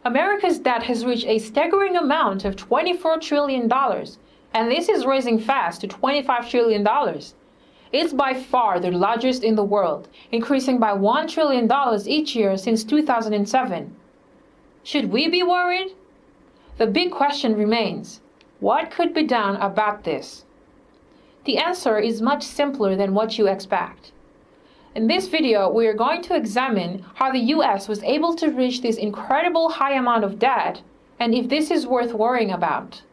America's debt has reached a staggering amount of $24 trillion, and this is rising fast to $25 trillion. It's by far the largest in the world, increasing by $1 trillion each year since 2007. Should we be worried? The big question remains, what could be done about this? The answer is much simpler than what you expect. In this video, we are going to examine how the US was able to reach this incredible high amount of debt and if this is worth worrying about.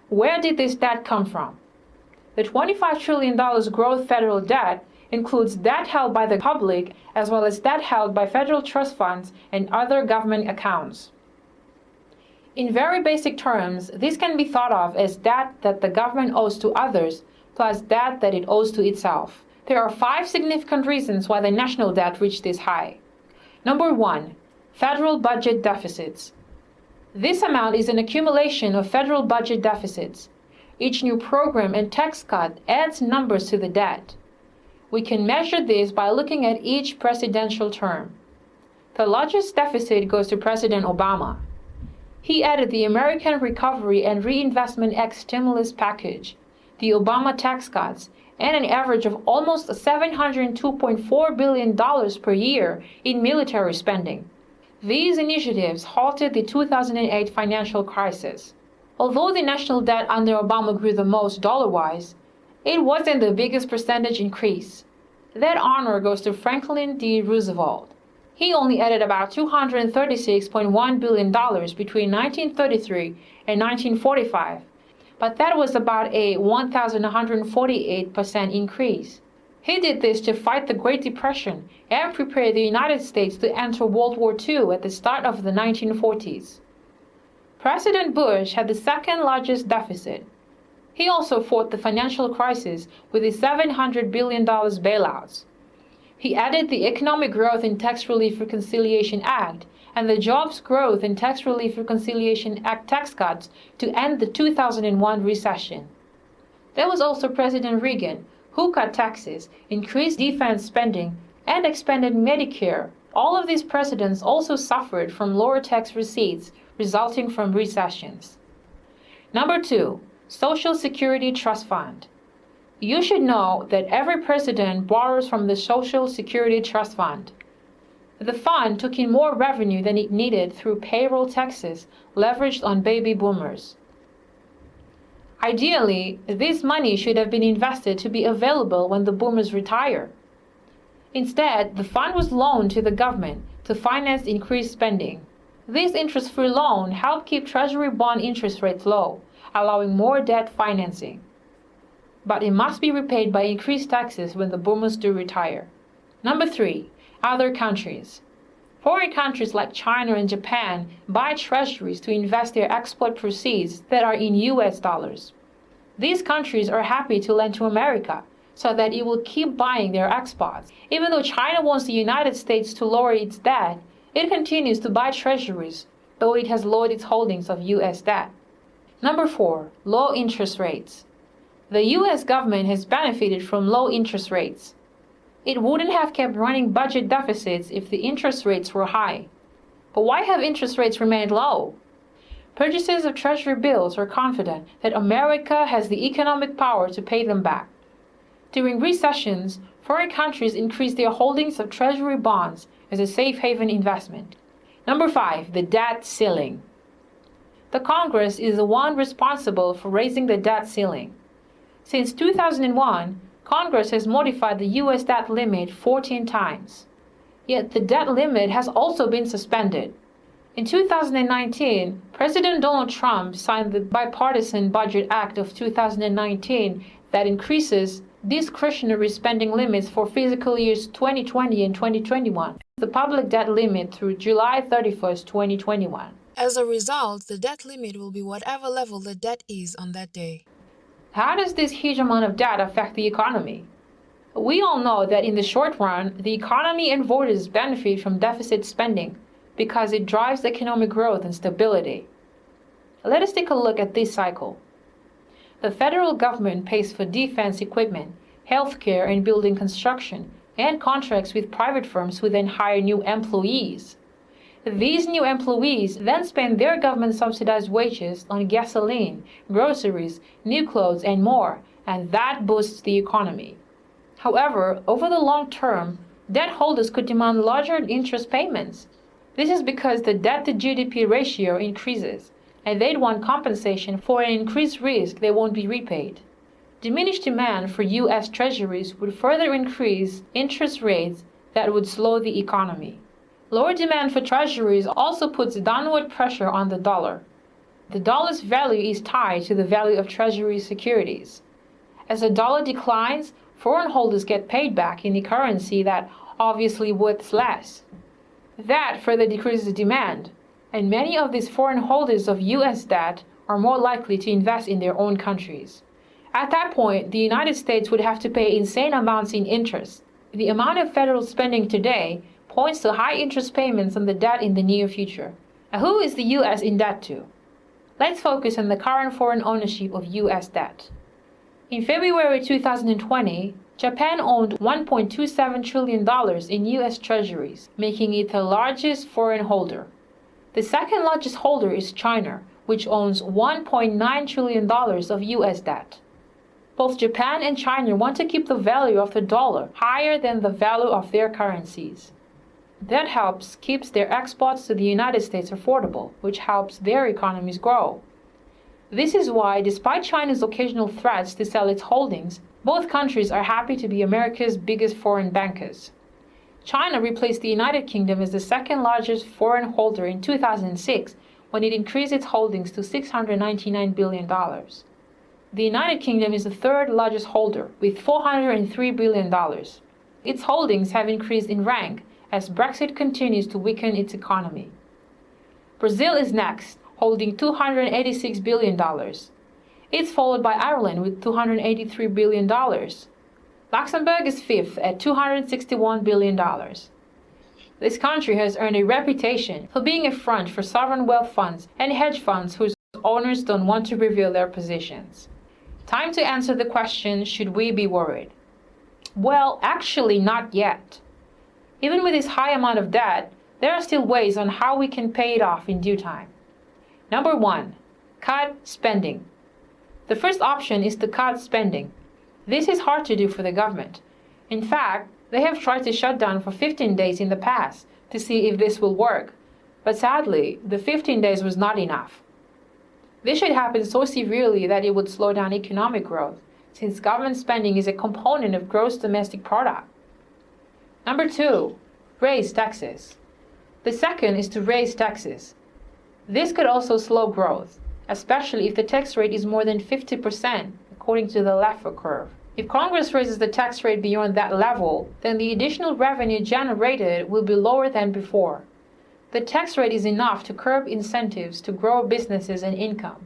Where did this debt come from? The $25 trillion growth federal debt includes debt held by the public as well as debt held by federal trust funds and other government accounts. In very basic terms, this can be thought of as debt that the government owes to others plus debt that it owes to itself. There are 5 significant reasons why the national debt reached this high. Number 1, federal budget deficits. This amount is an accumulation of federal budget deficits. Each new program and tax cut adds numbers to the debt. We can measure this by looking at each presidential term. The largest deficit goes to President Obama. He added the American Recovery and Reinvestment Act stimulus package, the Obama tax cuts, and an average of almost $702.4 billion per year in military spending. These initiatives halted the 2008 financial crisis. Although the national debt under Obama grew the most dollar-wise, it wasn't the biggest percentage increase. That honor goes to Franklin D. Roosevelt. He only added about $236.1 billion between 1933 and 1945, but that was about a 1,148% increase. He did this to fight the Great Depression and prepare the United States to enter World War II at the start of the 1940s. President Bush had the second largest deficit. He also fought the financial crisis with the $700 billion bailouts. He added the Economic Growth and Tax Relief Reconciliation Act and the Jobs Growth and Tax Relief Reconciliation Act tax cuts to end the 2001 recession. There was also President Reagan, who cut taxes, increased defense spending, and expanded Medicare. All of these presidents also suffered from lower tax receipts resulting from recessions. Number 2, Social Security Trust Fund. You should know that every president borrows from the Social Security Trust Fund. The fund took in more revenue than it needed through payroll taxes leveraged on baby boomers. Ideally, this money should have been invested to be available when the boomers retire. Instead, the fund was loaned to the government to finance increased spending. This interest-free loan helped keep Treasury bond interest rates low, allowing more debt financing. But it must be repaid by increased taxes when the boomers do retire. Number 3, other countries. Foreign countries like China and Japan buy treasuries to invest their export proceeds that are in US dollars. These countries are happy to lend to America so that it will keep buying their exports. Even though China wants the United States to lower its debt, it continues to buy treasuries, though it has lowered its holdings of US debt. Number 4, low interest rates. The US government has benefited from low interest rates. It wouldn't have kept running budget deficits if the interest rates were high. But why have interest rates remained low? Purchasers of treasury bills are confident that America has the economic power to pay them back. During recessions, foreign countries increase their holdings of treasury bonds as a safe haven investment. Number 5, the debt ceiling. The Congress is the one responsible for raising the debt ceiling. Since 2001, Congress has modified the U.S. debt limit 14 times. Yet the debt limit has also been suspended. In 2019, President Donald Trump signed the Bipartisan Budget Act of 2019 that increases discretionary spending limits for fiscal years 2020 and 2021, the public debt limit through July 31st, 2021. As a result, the debt limit will be whatever level the debt is on that day. How does this huge amount of debt affect the economy? We all know that in the short run, the economy and voters benefit from deficit spending because it drives economic growth and stability. Let us take a look at this cycle. The federal government pays for defense equipment, healthcare and building construction, and contracts with private firms who then hire new employees. These new employees then spend their government-subsidized wages on gasoline, groceries, new clothes, and more, and that boosts the economy. However, over the long term, debt holders could demand larger interest payments. This is because the debt-to-GDP ratio increases, and they'd want compensation for an increased risk they won't be repaid. Diminished demand for U.S. treasuries would further increase interest rates that would slow the economy. Lower demand for treasuries also puts downward pressure on the dollar. The dollar's value is tied to the value of treasury securities. As the dollar declines, foreign holders get paid back in the currency that obviously worths less. That further decreases demand, and many of these foreign holders of U.S. debt are more likely to invest in their own countries. At that point, the United States would have to pay insane amounts in interest. The amount of federal spending today points to high interest payments on the debt in the near future. Now, who is the U.S. in debt to? Let's focus on the current foreign ownership of U.S. debt. In February 2020, Japan owned $1.27 trillion in U.S. treasuries, making it the largest foreign holder. The second largest holder is China, which owns $1.9 trillion of U.S. debt. Both Japan and China want to keep the value of the dollar higher than the value of their currencies. That helps keeps their exports to the United States affordable, which helps their economies grow. This is why, despite China's occasional threats to sell its holdings, both countries are happy to be America's biggest foreign bankers. China replaced the United Kingdom as the second largest foreign holder in 2006 when it increased its holdings to $699 billion. The United Kingdom is the third largest holder with $403 billion. Its holdings have increased in rank as Brexit continues to weaken its economy. Brazil is next, holding $286 billion. It's followed by Ireland with $283 billion. Luxembourg is fifth at $261 billion. This country has earned a reputation for being a front for sovereign wealth funds and hedge funds whose owners don't want to reveal their positions. Time to answer the question, should we be worried? Well, actually not yet. Even with this high amount of debt, there are still ways on how we can pay it off in due time. Number 1. Cut spending. The first option is to cut spending. This is hard to do for the government. In fact, they have tried to shut down for 15 days in the past to see if this will work, but sadly, the 15 days was not enough. This should happen so severely that it would slow down economic growth, since government spending is a component of gross domestic product. Number 2. Raise taxes. The second is to raise taxes. This could also slow growth, especially if the tax rate is more than 50%, according to the Laffer curve. If Congress raises the tax rate beyond that level, then the additional revenue generated will be lower than before. The tax rate is enough to curb incentives to grow businesses and income.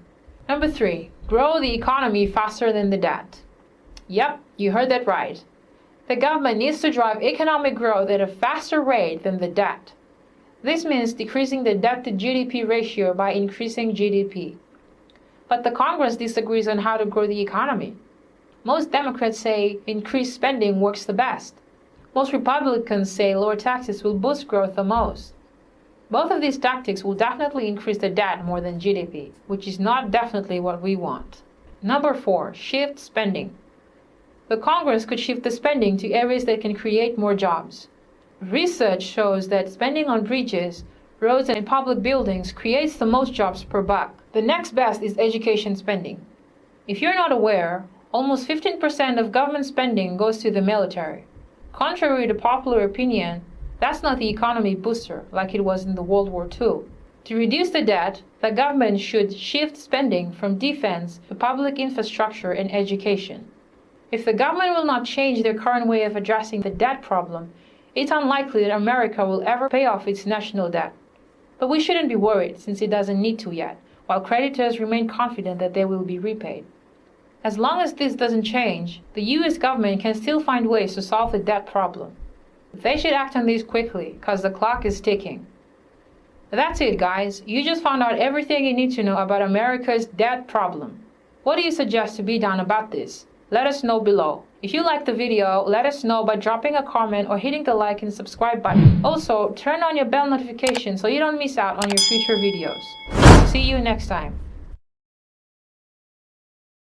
Number 3. Grow the economy faster than the debt. Yep, you heard that right. The government needs to drive economic growth at a faster rate than the debt. This means decreasing the debt-to-GDP ratio by increasing GDP. But the Congress disagrees on how to grow the economy. Most Democrats say increased spending works the best. Most Republicans say lower taxes will boost growth the most. Both of these tactics will definitely increase the debt more than GDP, which is not definitely what we want. Number 4. Shift spending. The Congress could shift the spending to areas that can create more jobs. Research shows that spending on bridges, roads, and public buildings creates the most jobs per buck. The next best is education spending. If you're not aware, almost 15% of government spending goes to the military. Contrary to popular opinion, that's not the economy booster like it was in the World War II. To reduce the debt, the government should shift spending from defense to public infrastructure and education. If the government will not change their current way of addressing the debt problem, it's unlikely that America will ever pay off its national debt. But we shouldn't be worried, since it doesn't need to yet, while creditors remain confident that they will be repaid. As long as this doesn't change, the US government can still find ways to solve the debt problem. They should act on this quickly, because the clock is ticking. That's it, guys. You just found out everything you need to know about America's debt problem. What do you suggest to be done about this? Let us know below. If you liked the video, let us know by dropping a comment or hitting the like and subscribe button. Also, turn on your bell notification so you don't miss out on your future videos. See you next time.